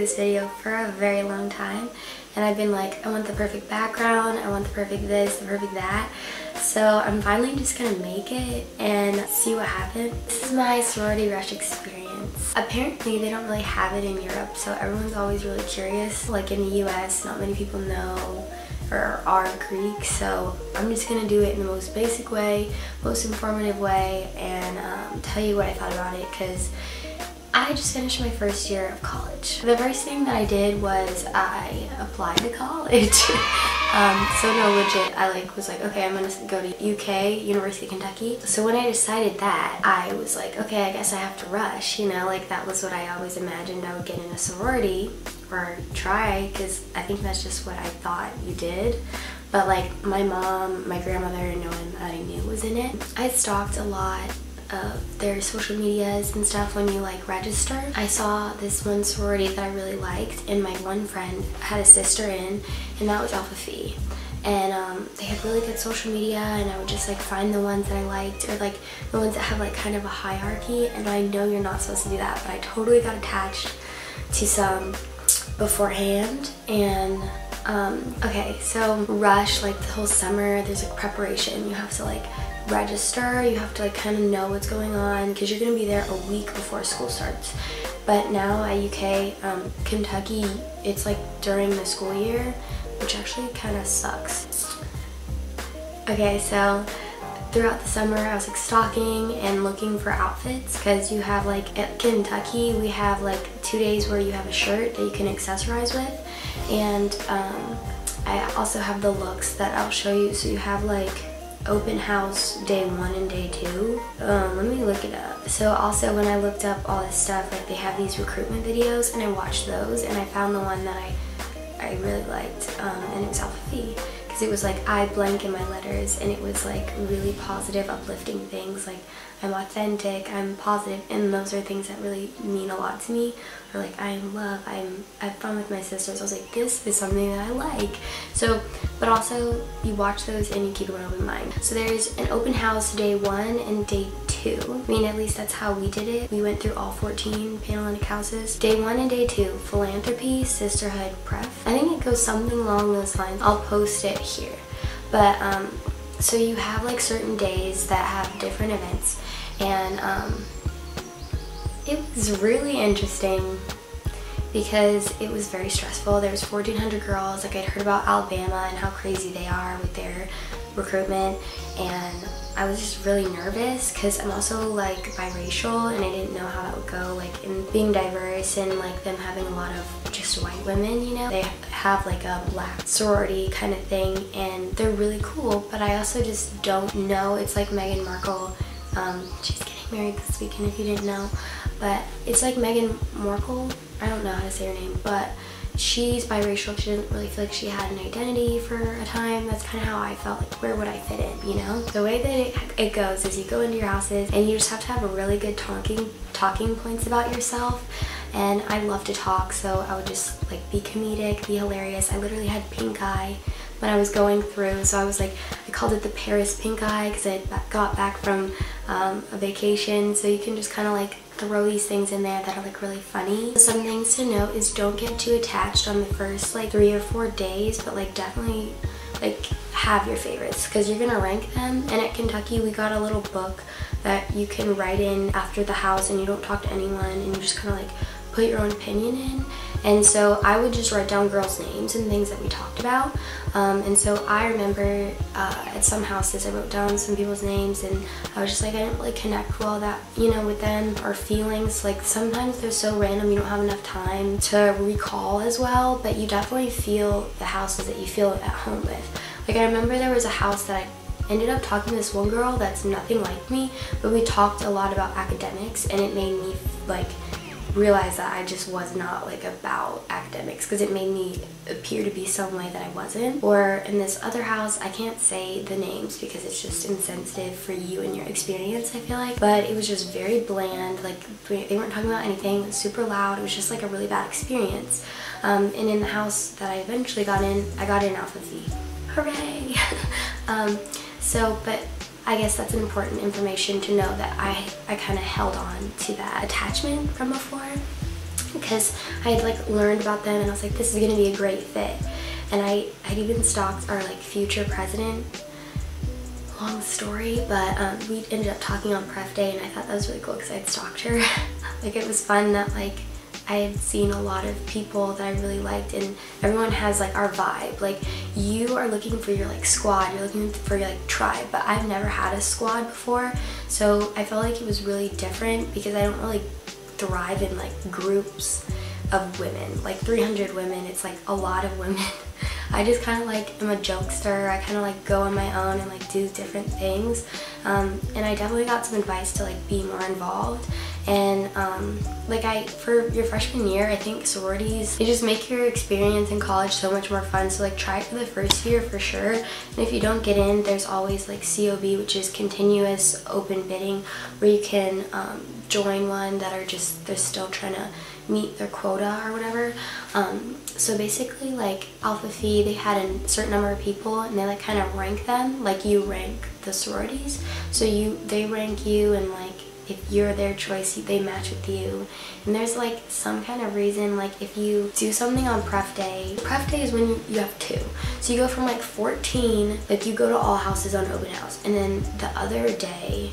this video for a very long time, and I've been like, I want the perfect background, I want the perfect this, the perfect that. So I'm finally just gonna make it and see what happens. This is my sorority rush experience. Apparently they don't really have it in Europe, so everyone's always really curious. Like in the US, not many people know or are Greek, so I'm just gonna do it in the most basic way, most informative way, and tell you what I thought about it, because I just finished my first year of college. The first thing that I did was I applied to college. So no, legit, I was like, okay, I'm gonna go to UK, University of Kentucky. So when I decided that, I was like, okay, I guess I have to rush, you know, like that was what I always imagined I would get in a sorority or try, because I think that's just what I thought you did. But like my mom, my grandmother, no one that I knew was in it. I stalked a lot of their social medias and stuff when you like register. I saw this one sorority that I really liked, and my one friend had a sister in, and that was Alpha Phi. And they had really good social media, and I would just like find the ones that I liked, or like the ones that have like kind of a hierarchy. And I know you're not supposed to do that, but I totally got attached to some beforehand. And okay, so rush, like the whole summer there's like preparation. You have to like register, you have to like kind of know what's going on, because you're gonna be there a week before school starts. But now at UK, Kentucky, it's like during the school year, which actually kind of sucks. Okay, so throughout the summer I was like stalking and looking for outfits, because you have like at Kentucky we have like 2 days where you have a shirt that you can accessorize with, and I also have the looks that I'll show you. So you have like open house day 1 and day 2. Let me look it up. So also when I looked up all this stuff, like they have these recruitment videos, and I watched those, and I found the one that I really liked, and it was Alpha Phi, because it was like I blank in my letters, and it was like really positive, uplifting things like I'm authentic, I'm positive, and those are things that really mean a lot to me. Or like I am love, I have fun with my sisters. I was like, this is something that I like. So, but also you watch those and you keep an open mind. So there's an open house day 1 and day 2. I mean, at least that's how we did it. We went through all 14 Panhellenic houses. Day 1 and day 2, Philanthropy, Sisterhood, Pref. I think it goes something along those lines. I'll post it here. But so you have like certain days that have different events, and it was really interesting because it was very stressful. There was 1,400 girls. Like I'd heard about Alabama and how crazy they are with their recruitment, and I was just really nervous because I'm also like biracial, and I didn't know how that would go, like in being diverse and like them having a lot of just white women, you know. They have like a black sorority kind of thing, and they're really cool, but I also just don't know. It's like Meghan Markle. She's getting married this weekend if you didn't know, but it's like Meghan Markle. I don't know how to say her name, but she's biracial. She didn't really feel like she had an identity for a time. That's kind of how I felt, like where would I fit in, you know? The way that it goes is you go into your houses and you just have to have a really good talking points about yourself. And I love to talk, so I would just like be comedic, be hilarious. I literally had pink eye when I was going through, so I was like, I called it the Paris pink eye because I got back from a vacation. So you can just kind of like throw these things in there that are like really funny. Some things to note is don't get too attached on the first like 3 or 4 days, but like definitely like have your favorites, because you're gonna rank them. And at Kentucky we got a little book that you can write in after the house, and you don't talk to anyone, and you just kind of like put your own opinion in. And so I would just write down girls' names and things that we talked about. And so I remember at some houses I wrote down some people's names, and I was just like, I didn't really connect well that, you know, with them, or feelings. Like sometimes they're so random you don't have enough time to recall as well, but you definitely feel the houses that you feel at home with. Like I remember there was a house that I ended up talking to this one girl that's nothing like me, but we talked a lot about academics, and it made me like realize that I just was not like about academics, because it made me appear to be some way that I wasn't. Or in this other house, I can't say the names because it's just insensitive for you and your experience, I feel like, but it was just very bland. Like they weren't talking about anything. It was super loud. It was just like a really bad experience. And in the house that I eventually got in, I got in Alpha Phi. Hooray! But I guess that's important information to know, that I kind of held on to that attachment from before. because I had like learned about them and I was like, this is gonna be a great fit. And I'd even stalked our like future president. Long story, but we ended up talking on pref day, and I thought that was really cool because I'd stalked her. Like, it was fun that like I had seen a lot of people that I really liked, and everyone has like our vibe. Like, you are looking for your like squad, you're looking for your like tribe, but I've never had a squad before, so I felt like it was really different because I don't really thrive in like groups of women. Like 300 women, it's like a lot of women. I just kind of like am a jokester. I kind of like go on my own and like do different things, and I definitely got some advice to like be more involved. And like for your freshman year, I think sororities, they just make your experience in college so much more fun. So like try it for the first year for sure, and if you don't get in, there's always like COB, which is continuous open bidding, where you can join one that are just, they're still trying to meet their quota or whatever. So basically like Alpha Phi, they had a certain number of people and they like kind of rank them like you rank the sororities. So they rank you, and like if you're their choice, they match with you. And there's like some kind of reason, like if you do something on pref day is when you have 2. So you go from like 14, like you go to all houses on open house, and then the other day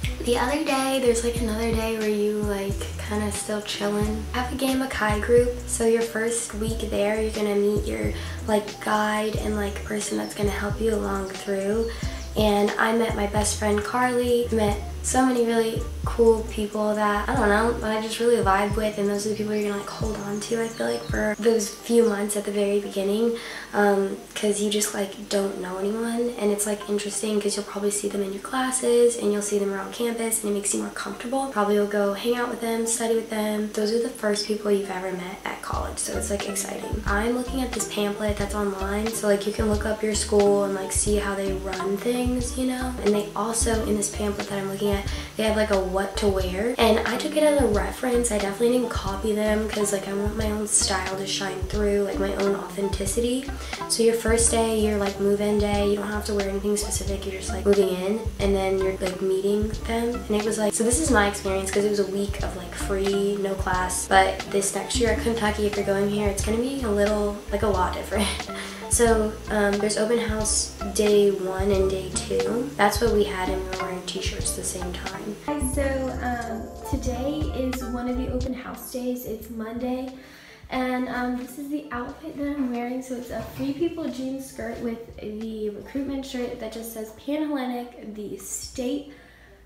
there's like another day where you like kind of still chilling. Have a game of Kai group. So your first week there, you're gonna meet your like guide and like person that's gonna help you along through. And I met my best friend Carly, met so many really cool people that, I don't know, that I just really vibe with, and those are the people you're gonna like hold on to, I feel like, for those few months at the very beginning, because you just like don't know anyone, and it's like interesting because you'll probably see them in your classes and you'll see them around campus, and it makes you more comfortable. Probably you'll go hang out with them, study with them. Those are the first people you've ever met at college, so it's like exciting. I'm looking at this pamphlet that's online, so like you can look up your school and like see how they run things, you know. And they also, in this pamphlet that I'm looking at, they have like a what to wear, and I took it as a reference. I definitely didn't copy them because like I want my own style to shine through, like my own authenticity. So your first day, your like move-in day, you don't have to wear anything specific, you're just like moving in, and then you're like meeting them. And it was like, so this is my experience because it was a week of like free, no class, but this next year at Kentucky, if you're going here, it's gonna be a lot different. So there's open house day 1 and day 2. That's what we had, and we were wearing t-shirts at the same time. So today is one of the open house days. It's Monday, and this is the outfit that I'm wearing. So it's a Free People jean skirt with the recruitment shirt that just says Pan-Hellenic, the state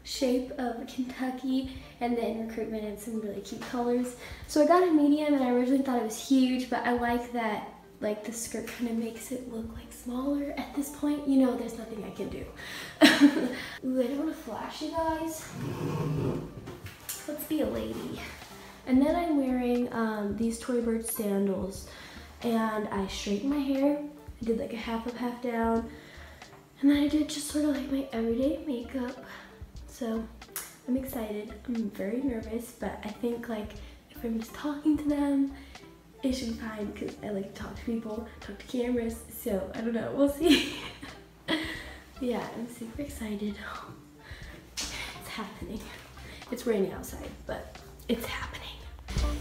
shape of Kentucky, and then recruitment in some really cute colors. So I got a medium, and I originally thought it was huge, but I like that like the skirt kind of makes it look like smaller at this point. You know, there's nothing I can do. Ooh, I don't want to flash you guys. Let's be a lady. And then I'm wearing these Toy Bird sandals, and I straightened my hair. I did like a half up, half down, and then I did just sort of like my everyday makeup. So I'm excited. I'm very nervous, but I think like if I'm just talking to them, it should be fine because I like to talk to people, talk to cameras, so I don't know, we'll see. Yeah, I'm super excited. It's happening. It's raining outside, but it's happening.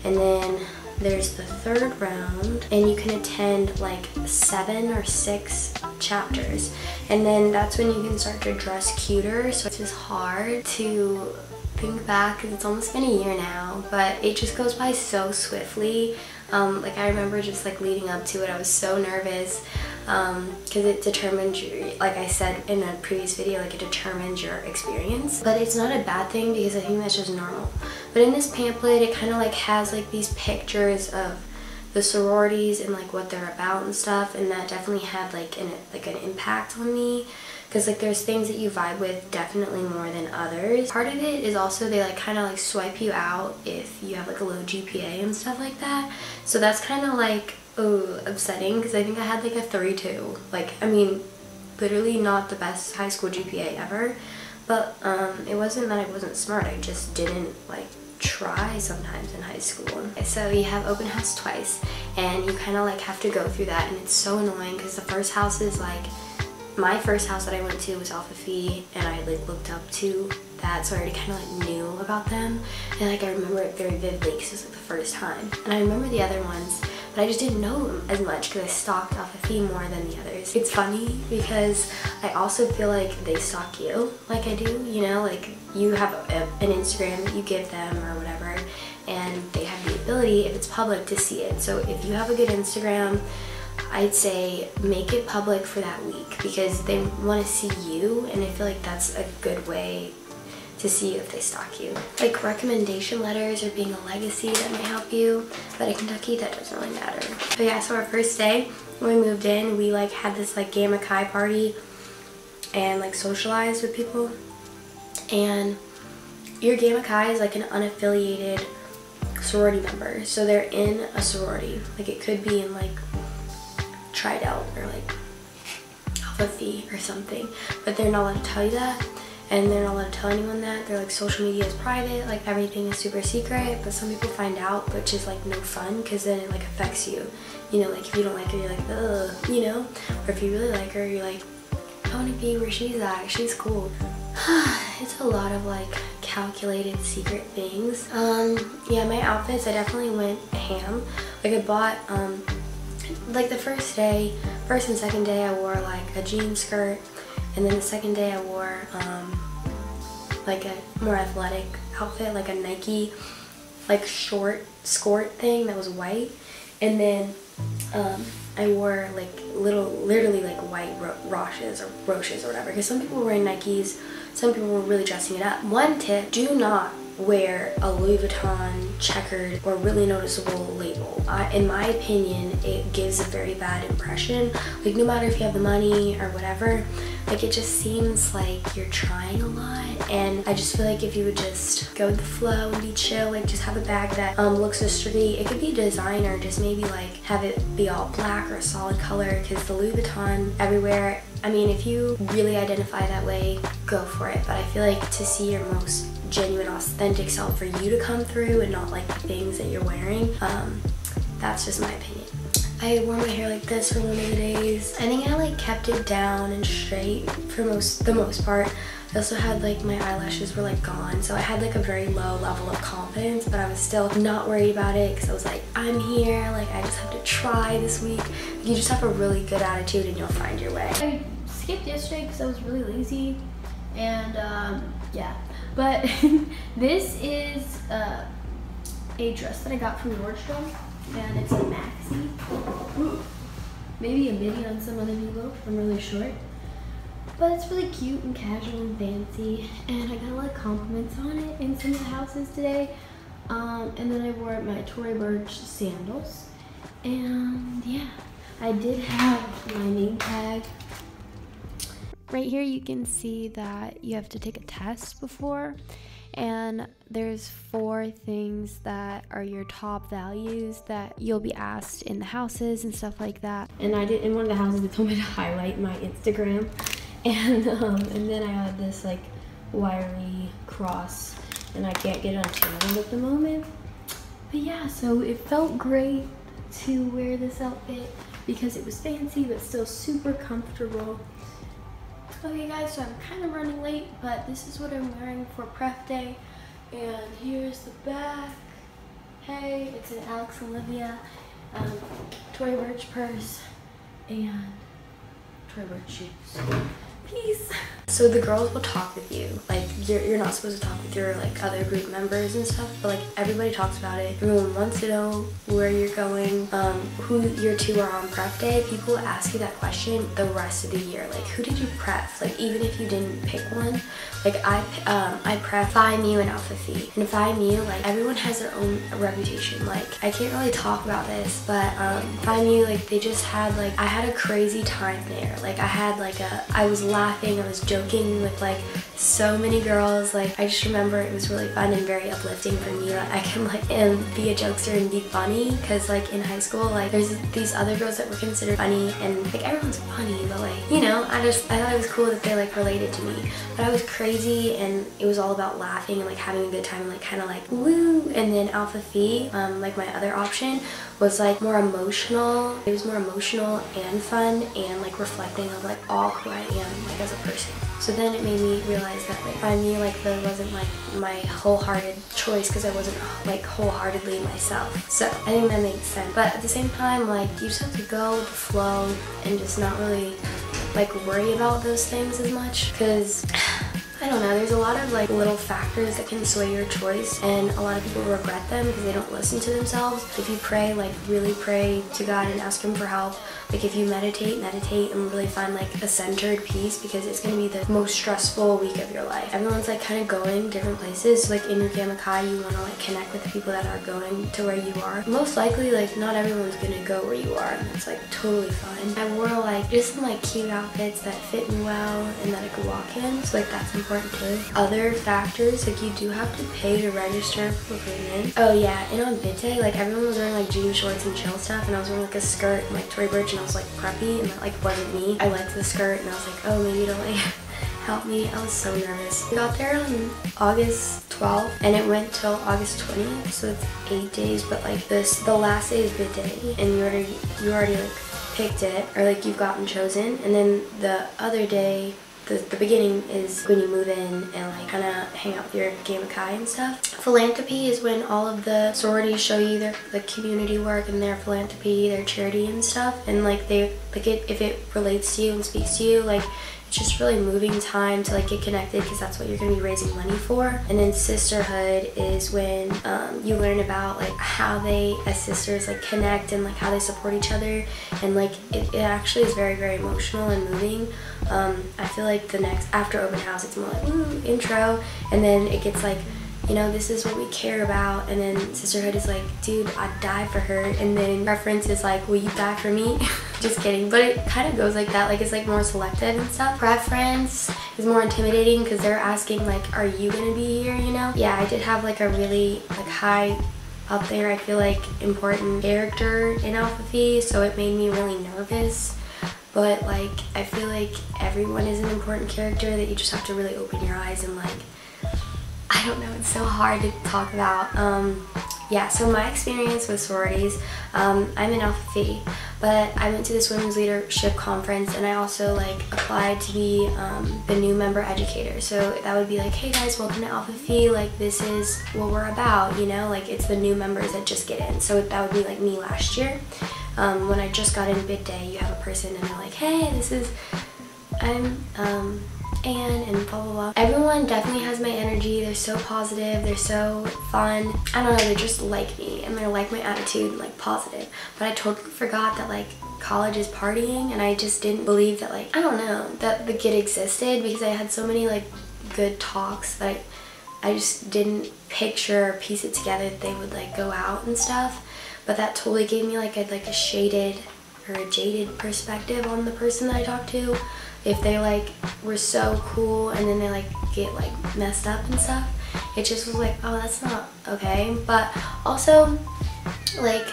And then there's the 3rd round, and you can attend like 7 or 6 chapters, and then that's when you can start to dress cuter. So it's just hard to think back because it's almost been a year now, but it just goes by so swiftly. Like I remember just like leading up to it, I was so nervous because it determines your, like I said in a previous video, like it determines your experience. But it's not a bad thing because I think that's just normal. But in this pamphlet, it kind of like has like these pictures of the sororities and like what they're about and stuff, and that definitely had like an impact on me. Because like there's things that you vibe with definitely more than others. Part of it is also they like kind of like swipe you out if you have like a low GPA and stuff like that. So that's kind of like upsetting because I think I had like a 3.2. Like, I mean, literally not the best high school GPA ever. But it wasn't that I wasn't smart, I just didn't like try sometimes in high school. So you have open house twice, and you kind of like have to go through that, and it's so annoying because the first house is like my first house that I went to was Alpha Phi, and I like looked up to that, so I already kind of like knew about them, and like I remember it very vividly because it was like the first time. And I remember the other ones, but I just didn't know them as much because I stalked Alpha Phi more than the others. It's funny because I also feel like they stalk you like I do, you know, like you have an Instagram that you give them or whatever, and they have the ability, if it's public, to see it. So if you have a good Instagram, I'd say make it public for that week because they want to see you, and I feel like that's a good way to see if they stalk you. Like recommendation letters or being a legacy that might help you, but in Kentucky that doesn't really matter. But yeah, so our first day when we moved in, we like had this like Gamma Chi party and like socialized with people. And your Gamma Chi is like an unaffiliated sorority member, so they're in a sorority. Like it could be in like Tri-Delt or like Alpha Phi or something, but they're not allowed to tell you that, and they're not allowed to tell anyone that. They're like, social media is private, like everything is super secret, but some people find out, which is like no fun because then it like affects you. You know, like if you don't like her, you're like, ugh, you know? Or if you really like her, you're like, I want to be where she's at, she's cool. It's a lot of like calculated secret things. Yeah, my outfits, I definitely went ham. Like I bought, like the first and second day I wore like a jean skirt, and then the second day I wore like a more athletic outfit, like a Nike like short skirt thing that was white, and then I wore like literally like white roches or whatever, because some people were wearing Nikes, some people were really dressing it up. One tip, do not wear a Louis Vuitton checkered or really noticeable label. In my opinion, it gives a very bad impression. Like no matter if you have the money or whatever, like it just seems like you're trying a lot, and I just feel like if you would just go with the flow and be chill, like just have a bag that looks so sturdy. It could be designer, just maybe like have it be all black or a solid color, because the Louis Vuitton everywhere, I mean, if you really identify that way, go for it, but I feel like to see your most genuine, authentic self, for you to come through and not like the things that you're wearing, that's just my opinion. I wore my hair like this for one of the days. I think I like kept it down and straight for the most part. I also had like my eyelashes were like gone, so I had like a very low level of confidence, but I was still not worried about it because I was like, I'm here, like I just have to try this week. You just have a really good attitude and you'll find your way. I skipped yesterday because I was really lazy, and yeah, but this is a dress that I got from Nordstrom, and it's a maxi. Ooh. Maybe a midi on some other people, I'm really short. But it's really cute and casual and fancy, and I got a lot of compliments on it in some of the houses today. And then I wore my Tory Burch sandals, and yeah, I did have my name tag. Right here you can see that you have to take a test before, and there's 4 things that are your top values that you'll be asked in the houses and stuff like that. And I did, in one of the houses they told me to highlight my Instagram, and then I had this like wiry cross, and I can't get it untangled at the moment. But yeah, so it felt great to wear this outfit because it was fancy but still super comfortable. Okay guys, so I'm kind of running late, but this is what I'm wearing for prep day. And here's the back. Hey, it's an Alex Olivia Tory Burch purse and Tory Burch shoes. Peace. So the girls will talk with you. Like you're not supposed to talk with your like other group members and stuff, but like everybody talks about it. Everyone wants to know where you're going, who your 2 are on prep day. People ask you that question the rest of the year. Like, who did you prep? Like, even if you didn't pick one. Like I prep Phi Mu and Alpha Phi. And Phi Mu, like everyone has their own reputation. Like I can't really talk about this, but Phi Mu, like they just had like, I had a crazy time there. Like I had like I was laughing, I was joking with like so many girls. Like, I just remember it was really fun and very uplifting for me that I can like be a jokester and be funny, because like in high school, like there's these other girls that were considered funny, and like everyone's funny, but like, you know, I thought it was cool that they like related to me. But I was crazy, and it was all about laughing and like having a good time and like kind of like woo. And then Alpha Phi, like my other option, was like more emotional. It was more emotional and fun and like reflecting of like all who I am like as a person. So then it made me realize that like by me, like that wasn't like my wholehearted choice, because I wasn't like wholeheartedly myself. So I think that makes sense. But at the same time, like you just have to go with the flow and just not really like worry about those things as much, because I don't know, there's a lot of like little factors that can sway your choice, and a lot of people regret them because they don't listen to themselves. If you pray, like really pray to God and ask Him for help. Like if you meditate and really find like a centered peace, because it's going to be the most stressful week of your life. Everyone's like kind of going different places. So, like in your Gamma Chi, you want to like connect with the people that are going to where you are. Most likely, like not everyone's going to go where you are, and that's like totally fine. I wore like just some like cute outfits that fit me well and that I could walk in. So like that's important too. Other factors, like you do have to pay to register for recruitment. Oh yeah, and on bid day, like everyone was wearing like jean shorts and chill stuff, and I was wearing like a skirt and like Tory Burch, and I was like preppy, and that like wasn't me. I liked the skirt, and I was like, oh, maybe it'll like help me. I was so nervous. We got there on August 12th, and it went till August 20th, so it's 8 days. But like the last day is bid day, and you already like picked it, or like you've gotten chosen, and then the other day, the beginning is when you move in and like kind of hang out with your Gamma Chi and stuff. Philanthropy is when all of the sororities show you their community work and their philanthropy, their charity and stuff, and like they like it if it relates to you and speaks to you, like it's just really moving time to like get connected, because that's what you're going to be raising money for. And then sisterhood is when you learn about like how they as sisters like connect and like how they support each other, and like it actually is very, very emotional and moving. I feel like the next after open house, it's more like ooh, intro, and then it gets like, you know, this is what we care about, and then sisterhood is like, dude, I'd die for her, and then preference is like, will you die for me? Just kidding, but it kind of goes like that, like it's like more selective and stuff. Preference is more intimidating because they're asking like, are you gonna be here, you know? Yeah, I did have like a really like high up there, I feel like, important character in Alpha Phi, so it made me really nervous. But like I feel like everyone is an important character that you just have to really open your eyes and like, I don't know, it's so hard to talk about. Yeah, so my experience with sororities, I'm in Alpha Phi, but I went to this women's leadership conference, and I also like applied to be the new member educator. So that would be like, hey guys, welcome to Alpha Phi, like this is what we're about, you know, like it's the new members that just get in. So that would be like me last year. When I just got in bid day, you have a person and they're like, hey, this is, I'm Anne, and blah blah blah. Everyone definitely has my energy. They're so positive, they're so fun. I don't know, they just like me and they like my attitude and like positive. But I totally forgot that like college is partying, and I just didn't believe that like, I don't know, that the GIT existed, because I had so many like good talks that I just didn't picture or piece it together that they would like go out and stuff. But that totally gave me like a shaded or a jaded perspective on the person that I talked to. If they like were so cool and then they like get like messed up and stuff, it just was like, oh, that's not okay. But also, like,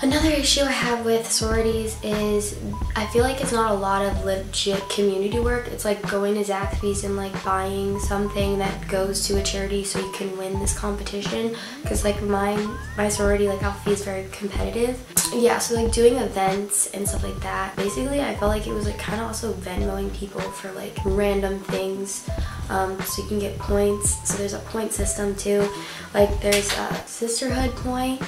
another issue I have with sororities is I feel like it's not a lot of legit community work. It's like going to Zaxby's and like buying something that goes to a charity so you can win this competition. Because like my sorority, like Alpha Phi, is very competitive. Yeah, so like doing events and stuff like that. Basically, I felt like it was like kind of also Venmoing people for like random things, so you can get points. So there's a point system too. Like there's a sisterhood point.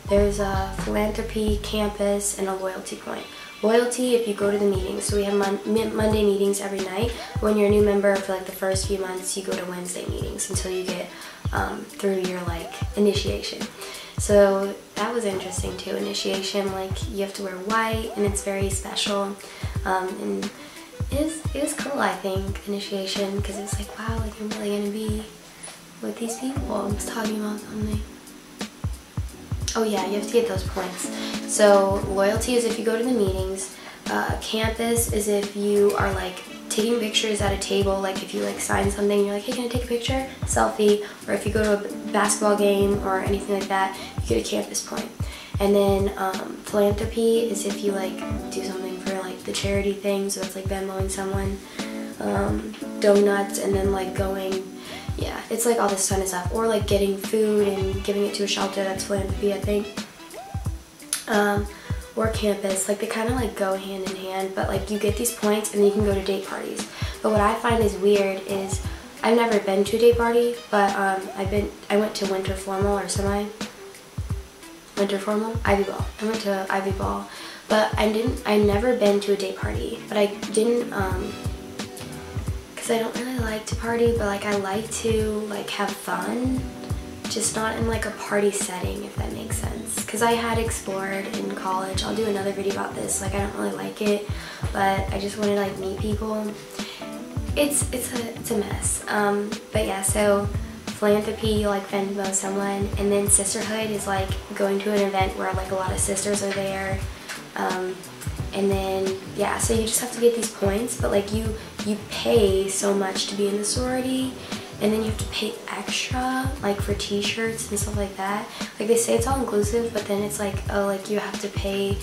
There's a philanthropy, campus, and a loyalty point. Loyalty, if you go to the meetings. So we have Monday meetings every night. When you're a new member, for like the first few months, you go to Wednesday meetings until you get through your like initiation. So that was interesting too. Initiation, like you have to wear white, and it's very special. And it was cool, I think, initiation, because it's like, wow, like I'm really gonna be with these people. I was talking about something. Oh yeah, you have to get those points. So loyalty is if you go to the meetings. Campus is if you are like taking pictures at a table, like if you like sign something, you're like, hey, can I take a picture? Selfie. Or if you go to a basketball game or anything like that, you get a campus point. And then philanthropy is if you like do something for like the charity thing, so it's like Venmoing someone donuts and then like going, yeah, it's like all this kind of stuff. Or like getting food and giving it to a shelter, that's philanthropy, I think. Or campus, like they kind of like go hand in hand, but like you get these points and then you can go to date parties. But what I find is weird is I've never been to a date party, but I went to winter formal or winter formal, Ivy Ball. I went to Ivy Ball, but I've never been to a date party, but I didn't, cause I don't really like to party, but like I like to like have fun, just not in like a party setting, if that makes sense. Cause I had explored in college. I'll do another video about this. Like I don't really like it, but I just want to like meet people. It's a mess. But yeah, so philanthropy, you like Venmo someone, and then sisterhood is like going to an event where like a lot of sisters are there. And then yeah, so you just have to get these points, but like you pay so much to be in the sorority. And then you have to pay extra, like for t-shirts and stuff like that. Like they say it's all inclusive, but then it's like, oh, like you have to pay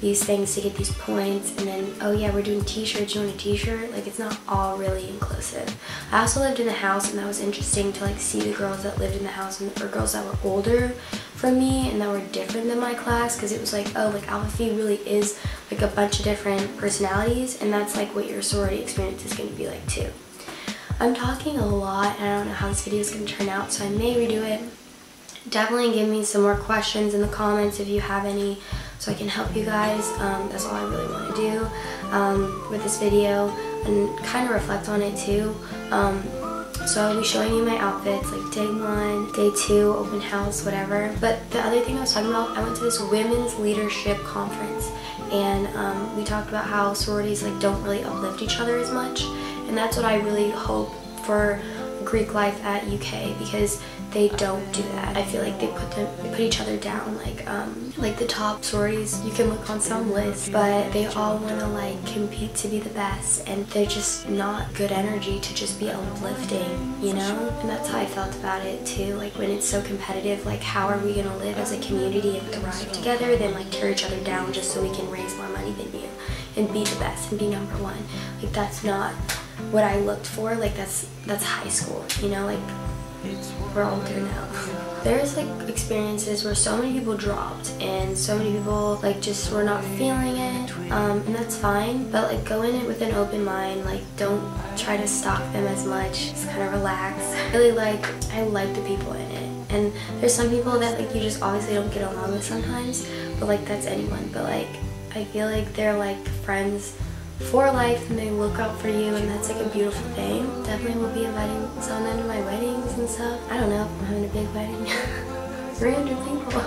these things to get these points. And then, oh yeah, we're doing t-shirts, you want a t-shirt? Like it's not all really inclusive. I also lived in a house, and that was interesting to like see the girls that lived in the house, or girls that were older from me and that were different than my class, because it was like, oh, like Alpha Phi really is like a bunch of different personalities, and that's like what your sorority experience is going to be like too. I'm talking a lot, and I don't know how this video is going to turn out, so I may redo it. Definitely give me some more questions in the comments if you have any, so I can help you guys. That's all I really want to do with this video, and kind of reflect on it too. So I'll be showing you my outfits, like day 1, day 2, open house, whatever. But the other thing I was talking about, I went to this women's leadership conference, and we talked about how sororities like don't really uplift each other as much. And that's what I really hope for Greek life at UK, because they don't do that. I feel like they put each other down. Like the top sororities, you can look on some lists, but they all want to like compete to be the best, and they're just not good energy to just be uplifting, you know? And that's how I felt about it too. Like when it's so competitive, like how are we gonna live as a community and thrive together, then like tear each other down just so we can raise more money than you and be the best and be number one. Like that's not what I looked for. Like that's high school, you know? Like we're older now. There's like experiences where so many people dropped, and so many people like just were not feeling it, and that's fine, but like go in it with an open mind. Like don't try to stalk them as much, just kind of relax. Really, like I like the people in it, and there's some people that like you just obviously don't get along with sometimes, but like that's anyone. But like I feel like they're like friends for life, and they look out for you, and that's like a beautiful thing. Definitely will be inviting someone to my weddings and stuff. I don't know if I'm having a big wedding. 300 people.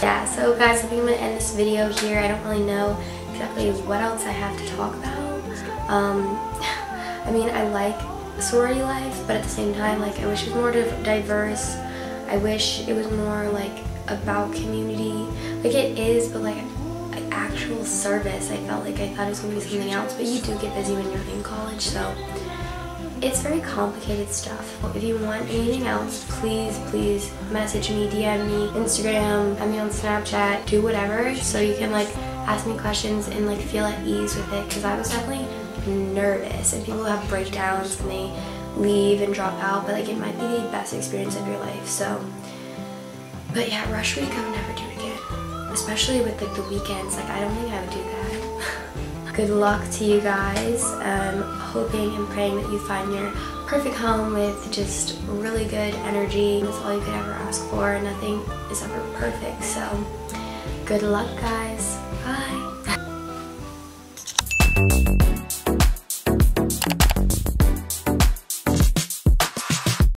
Yeah, so guys, I think I'm gonna end this video here. I don't really know exactly what else I have to talk about. I mean, I like sorority life, but at the same time, like I wish it was more diverse. I wish it was more like about community. Like it is, but like actual service, I thought it was going to be something else, but you do get busy when you're in college, so it's very complicated stuff. If you want anything else, please message me, DM me, Instagram, add me on Snapchat, do whatever, so you can like ask me questions and like feel at ease with it, because I was definitely nervous, and people have breakdowns and they leave and drop out, but like it might be the best experience of your life. So but yeah, rush week I would never do again, especially with like the weekends. Like I don't think I would do that. Good luck to you guys. Hoping and praying that you find your perfect home with just really good energy. That's all you could ever ask for. Nothing is ever perfect, so good luck guys.